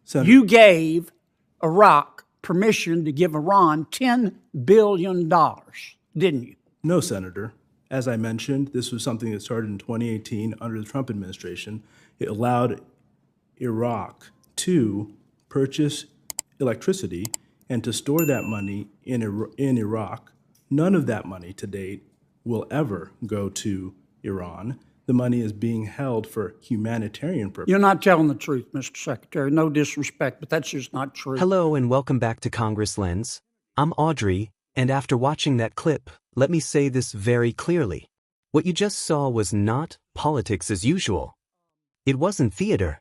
Senator, You gave Iraq permission to give Iran $10 billion, didn't you? no, Senator. As I mentioned, this was something that started in 2018 under the Trump administration. It allowed Iraq to purchase electricity and to store that money in Iraq. None of that money to date will ever go to Iran. The money is being held for humanitarian purposes. You're not telling the truth, Mr. Secretary. No disrespect, but that's just not true. Hello and welcome back to Congress Lens. I'm Audrey, and after watching that clip, let me say this very clearly. What you just saw was not politics as usual. It wasn't theater.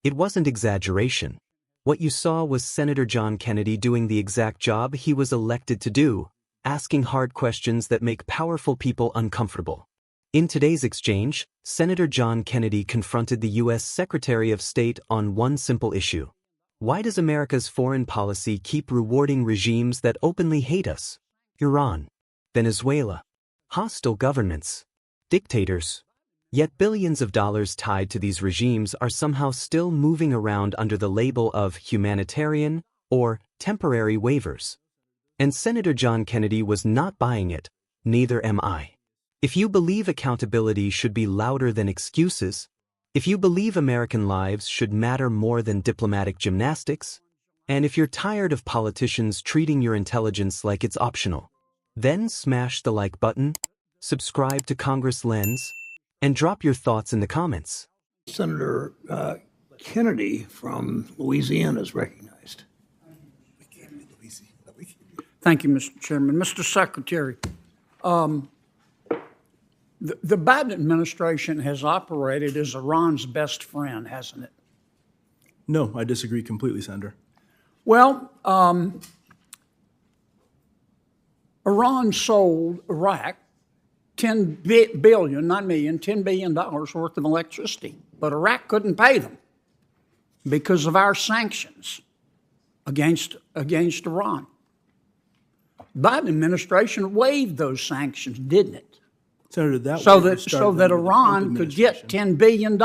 It wasn't exaggeration. What you saw was Senator John Kennedy doing the exact job he was elected to do, asking hard questions that make powerful people uncomfortable. In today's exchange, Senator John Kennedy confronted the U.S. Secretary of State on one simple issue. Why does America's foreign policy keep rewarding regimes that openly hate us? Iran, Venezuela, hostile governments, dictators. Yet billions of dollars tied to these regimes are somehow still moving around under the label of humanitarian or temporary waivers. And Senator John Kennedy was not buying it, neither am I. If you believe accountability should be louder than excuses, if you believe American lives should matter more than diplomatic gymnastics, and if you're tired of politicians treating your intelligence like it's optional, then smash the like button, subscribe to Congress Lens, and drop your thoughts in the comments. Senator Kennedy from Louisiana is recognized. Thank you, Mr. Chairman. Mr. Secretary, the Biden administration has operated as Iran's best friend, hasn't it? No, I disagree completely, Senator. Well, Iran sold Iraq $10 billion, not million, $10 billion worth of electricity. But Iraq couldn't pay them because of our sanctions against Iran. The Biden administration waived those sanctions, didn't it? Senator, So that Iran could get $10 billion.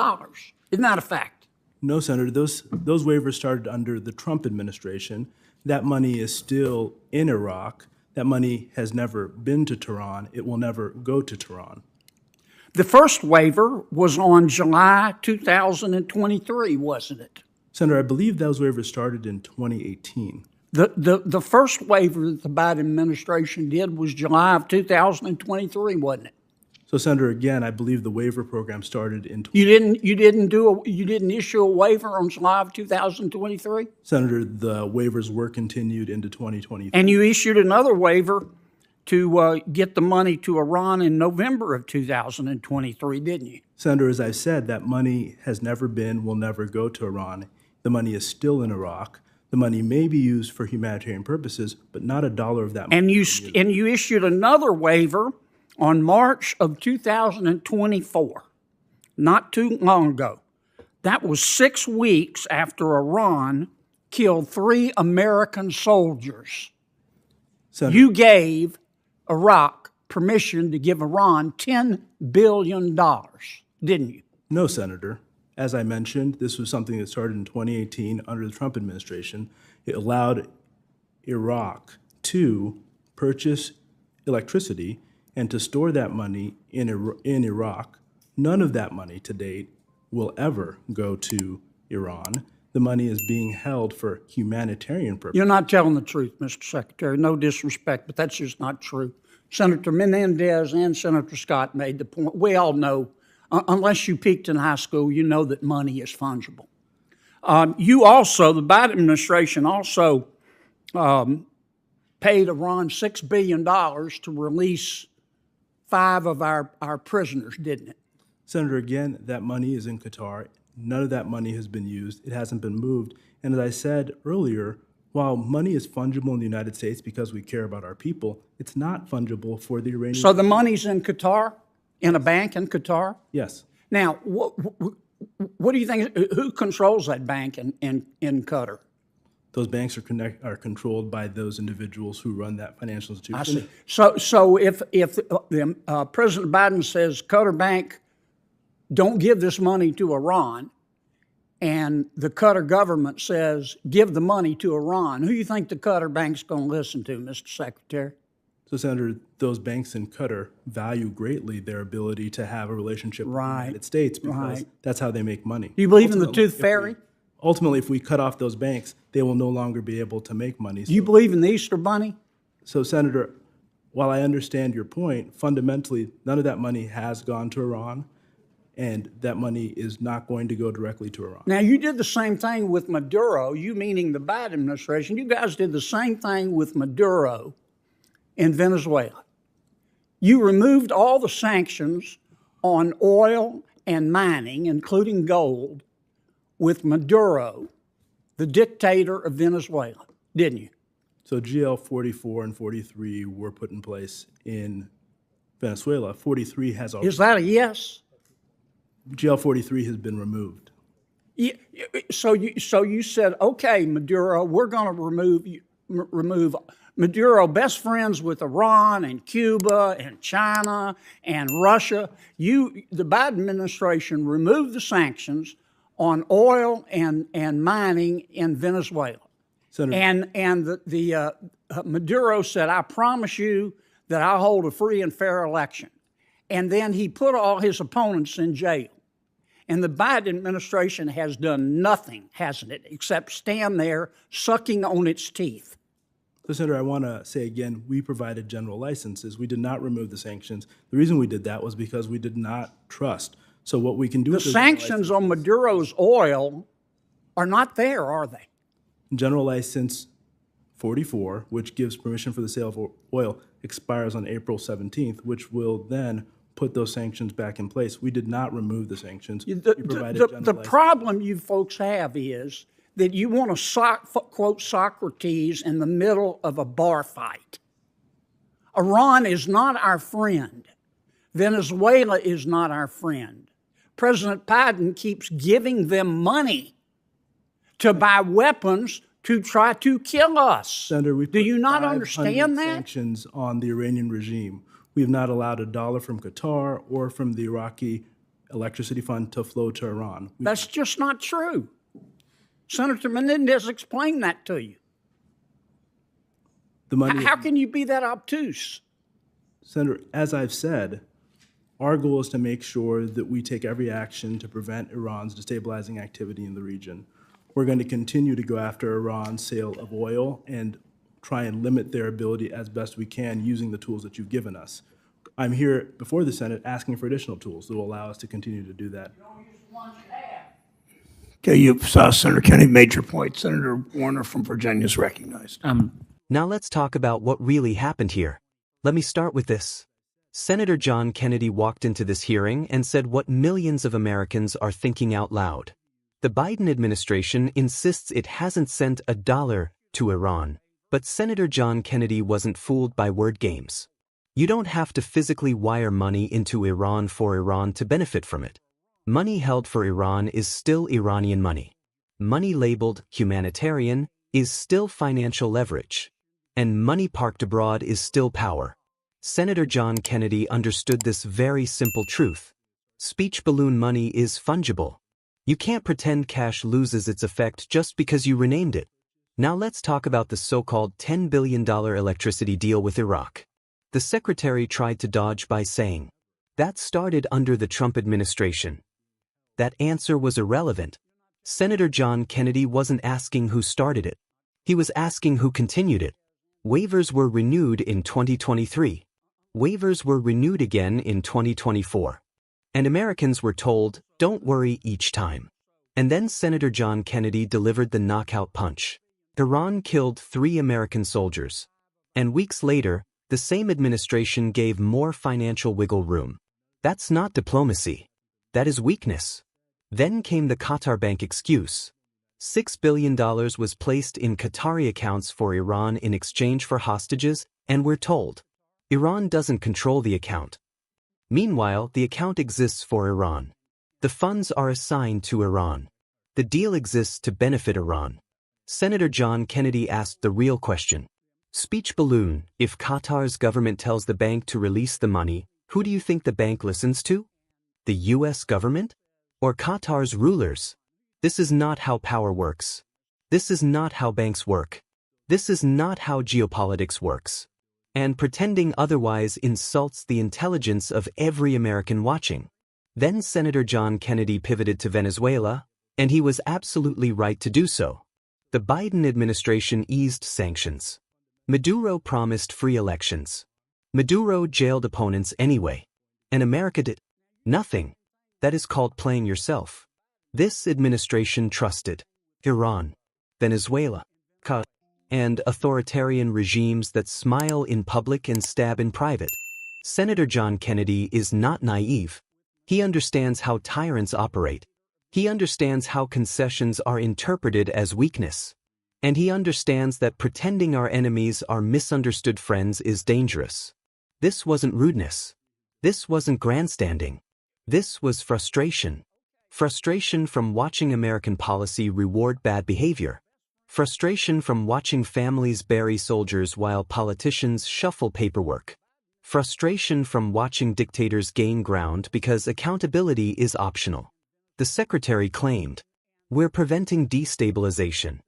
Isn't that a fact? No, Senator. Those waivers started under the Trump administration. That money is still in Iraq. That money has never been to Tehran. It will never go to Tehran. The first waiver was on July 2023, wasn't it? Senator, I believe those waivers started in 2018. The first waiver that the Biden administration did was July of 2023, wasn't it? So, Senator, again, I believe the waiver program started in. You didn't issue a waiver on July of 2023. Senator, the waivers were continued into 2023. And you issued another waiver to get the money to Iran in November of 2023, didn't you? Senator, as I said, that money has never been, will never go to Iran. The money is still in Iraq. The money may be used for humanitarian purposes, but not a dollar of that money. And you issued another waiver on March of 2024, not too long ago. That was 6 weeks after Iran killed 3 American soldiers. Senator, You gave Iraq permission to give Iran $10 billion, didn't you? no, Senator. As I mentioned, this was something that started in 2018 under the Trump administration. It allowed Iraq to purchase electricity and to store that money in Iraq. None of that money to date will ever go to Iran. The money is being held for humanitarian purposes. You're not telling the truth, Mr. Secretary. No disrespect, but that's just not true. Senator Menendez and Senator Scott made the point. We all know, unless you peaked in high school, you know that money is fungible. The Biden administration also paid Iran $6 billion to release 5 of our prisoners, didn't it? Senator, again, that money is in Qatar. None of that money has been used. It hasn't been moved. And as I said earlier, while money is fungible in the United States because we care about our people, it's not fungible for the Iranian. So the money's in Qatar, in a bank in Qatar? Yes. Now, what do you think? Who controls that bank in Qatar? Those banks are controlled by those individuals who run that financial institution. I see. So if President Biden says Qatar Bank, don't give this money to Iran, and the Qatar government says, give the money to Iran, who do you think the Qatar bank's going to listen to, Mr. Secretary? So, Senator, those banks in Qatar value greatly their ability to have a relationship with the United States because that's how they make money. Do you believe in the tooth fairy? Ultimately, if we cut off those banks, they will no longer be able to make money. Do you believe in the Easter Bunny? So, Senator, while I understand your point, fundamentally, none of that money has gone to Iran, and that money is not going to go directly to Iran. Now, you did the same thing with Maduro, you meaning the Biden administration. You guys did the same thing with Maduro in Venezuela. You removed all the sanctions on oil and mining, including gold, with Maduro, the dictator of Venezuela, didn't you? So GL 44 and 43 were put in place in Venezuela. 43 has already. Is that a yes? GL 43 has been removed. So you said, okay, Maduro, we're going to remove Maduro, best friends with Iran and Cuba and China and Russia. The Biden administration removed the sanctions on oil and mining in Venezuela. Senator. And Maduro said, I promise you that I'll hold a free and fair election. And then he put all his opponents in jail. And the Biden administration has done nothing, hasn't it, except stand there sucking on its teeth. So, Senator, I want to say again, we provided general licenses. We did not remove the sanctions. The reason we did that was because we did not trust. So what we can do the with the sanctions on Maduro's oil are not there, are they? General License 44, which gives permission for the sale of oil, expires on April 17th, which will then put those sanctions back in place. We did not remove the sanctions. The problem you folks have is that you want to quote Socrates in the middle of a bar fight. Iran is not our friend. Venezuela is not our friend. President Biden keeps giving them money to buy weapons to try to kill us. Senator, do you not understand that? Sanctions on the Iranian regime. We have not allowed a dollar from Qatar or from the Iraqi electricity fund to flow to Iran. That's just not true. Senator Menendez explained that to you. The money. How can you be that obtuse? Senator, as I've said, our goal is to make sure that we take every action to prevent Iran's destabilizing activity in the region. We're going to continue to go after Iran's sale of oil and try and limit their ability as best we can using the tools that you've given us. I'm here before the Senate asking for additional tools that will allow us to continue to do that. Okay, you saw Senator Kennedy made your point. Senator Warner from Virginia is recognized. Now let's talk about what really happened here. Let me start with this. Senator John Kennedy walked into this hearing and said what millions of Americans are thinking out loud. The Biden administration insists it hasn't sent a dollar to Iran. But Senator John Kennedy wasn't fooled by word games. You don't have to physically wire money into Iran for Iran to benefit from it. Money held for Iran is still Iranian money. Money labeled humanitarian is still financial leverage. And money parked abroad is still power. Senator John Kennedy understood this very simple truth. Speech balloon money is fungible. You can't pretend cash loses its effect just because you renamed it. Now let's talk about the so-called $10 billion electricity deal with Iraq. The secretary tried to dodge by saying, that started under the Trump administration. That answer was irrelevant. Senator John Kennedy wasn't asking who started it. He was asking who continued it. Waivers were renewed in 2023. Waivers were renewed again in 2024. And Americans were told, don't worry each time. And then Senator John Kennedy delivered the knockout punch. Iran killed 3 American soldiers. And weeks later, the same administration gave more financial wiggle room. That's not diplomacy. That is weakness. Then came the Qatar bank excuse. $6 billion was placed in Qatari accounts for Iran in exchange for hostages, and we're told, Iran doesn't control the account. Meanwhile, the account exists for Iran. The funds are assigned to Iran. The deal exists to benefit Iran. Senator John Kennedy asked the real question. Speech balloon, if Qatar's government tells the bank to release the money, who do you think the bank listens to? The U.S. government? Or Qatar's rulers? This is not how power works. This is not how banks work. This is not how geopolitics works. And pretending otherwise insults the intelligence of every American watching. Then Senator John Kennedy pivoted to Venezuela, and he was absolutely right to do so. The Biden administration eased sanctions. Maduro promised free elections. Maduro jailed opponents anyway. And America did nothing. That is called playing yourself. This administration trusted Iran, Venezuela, Qatar, and authoritarian regimes that smile in public and stab in private. Senator John Kennedy is not naive. He understands how tyrants operate. He understands how concessions are interpreted as weakness. And he understands that pretending our enemies are misunderstood friends is dangerous. This wasn't rudeness. This wasn't grandstanding. This was frustration. Frustration from watching American policy reward bad behavior. Frustration from watching families bury soldiers while politicians shuffle paperwork. Frustration from watching dictators gain ground because accountability is optional. The secretary claimed, "We're preventing destabilization."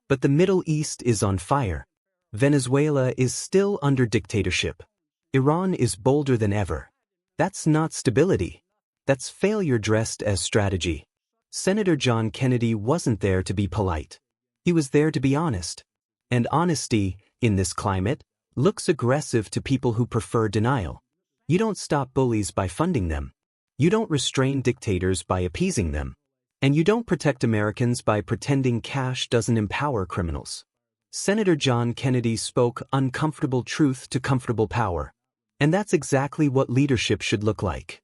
But the Middle East is on fire. Venezuela is still under dictatorship. Iran is bolder than ever. That's not stability. That's failure dressed as strategy. Senator John Kennedy wasn't there to be polite. He was there to be honest. And honesty, in this climate, looks aggressive to people who prefer denial. You don't stop bullies by funding them. You don't restrain dictators by appeasing them. And you don't protect Americans by pretending cash doesn't empower criminals. Senator John Kennedy spoke uncomfortable truth to comfortable power. And that's exactly what leadership should look like.